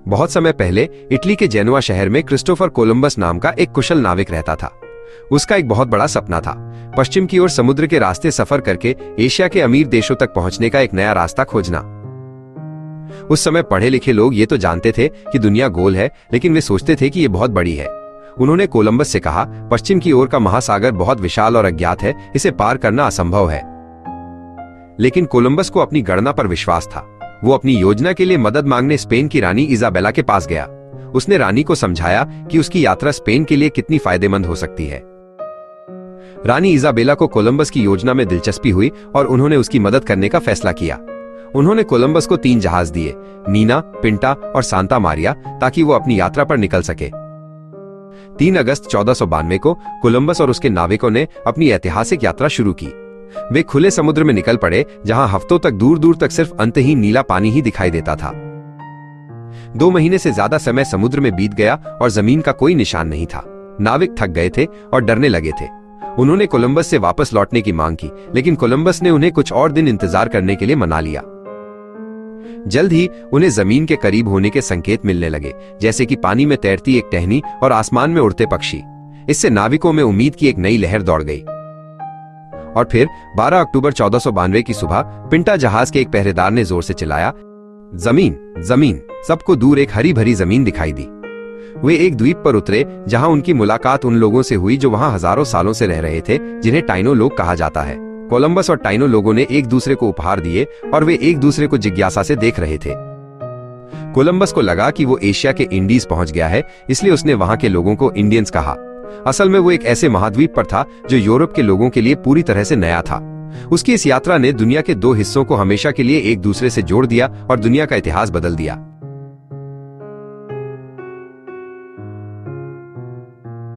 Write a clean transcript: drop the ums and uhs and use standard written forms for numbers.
बहुत समय पहले इटली के जेनुआ शहर में क्रिस्टोफर कोलंबस नाम का एक कुशल नाविक रहता था। उसका एक बहुत बड़ा सपना था, पश्चिम की ओर समुद्र के रास्ते सफर करके एशिया के अमीर देशों तक पहुंचने का एक नया रास्ता खोजना। उस समय पढ़े लिखे लोग ये तो जानते थे कि दुनिया गोल है, लेकिन वे सोचते थे कि ये बहुत बड़ी है। उन्होंने कोलंबस से कहा, पश्चिम की ओर का महासागर बहुत विशाल और अज्ञात है, इसे पार करना असंभव है। लेकिन कोलंबस को अपनी गणना पर विश्वास था। वो अपनी योजना के लिए मदद मांगने स्पेन की रानी इजाबेला के पास गया। उसने रानी को समझाया कि उसकी यात्रा स्पेन के लिए कितनी फायदेमंद हो सकती है। रानी इजाबेला को कोलंबस की योजना में दिलचस्पी हुई और उन्होंने उसकी मदद करने का फैसला किया। उन्होंने कोलंबस को 3 जहाज दिए, नीना, पिंटा और सांता मारिया, ताकि वो अपनी यात्रा पर निकल सके। 3 अगस्त 1492 को कोलंबस और उसके नाविकों ने अपनी ऐतिहासिक यात्रा शुरू की। वे खुले समुद्र में निकल पड़े, जहां हफ्तों तक दूर दूर तक सिर्फ अंतहीन नीला पानी ही दिखाई देता था। 2 महीने से ज्यादा समय समुद्र में बीत गया और जमीन का कोई निशान नहीं था। नाविक थक गए थे और डरने लगे थे। उन्होंने कोलंबस से वापस लौटने की मांग की, लेकिन कोलंबस ने उन्हें कुछ और दिन इंतजार करने के लिए मना लिया। जल्द ही उन्हें जमीन के करीब होने के संकेत मिलने लगे, जैसे कि पानी में तैरती एक टहनी और आसमान में उड़ते पक्षी। इससे नाविकों में उम्मीद की एक नई लहर दौड़ गई। और फिर 12 अक्टूबर 1492 की सुबह पिंटा जहाज के एक पहरेदार ने जोर से चिल्लाया, जमीन, जमीन। सबको दूर एक हरी भरी जमीन दिखाई दी। वे एक द्वीप पर उतरे, जहां उनकी मुलाकात उन लोगों से हुई जो वहां हजारों सालों से रह रहे थे, जिन्हें टाइनो लोग कहा जाता है। कोलंबस और टाइनो लोगों ने एक दूसरे को उपहार दिए और वे एक दूसरे को जिज्ञासा से देख रहे थे। कोलंबस को लगा कि वो एशिया के इंडीज पहुंच गया है, इसलिए उसने वहां के लोगों को इंडियंस कहा। असल में वो एक ऐसे महाद्वीप पर था जो यूरोप के लोगों के लिए पूरी तरह से नया था। उसकी इस यात्रा ने दुनिया के 2 हिस्सों को हमेशा के लिए एक दूसरे से जोड़ दिया और दुनिया का इतिहास बदल दिया।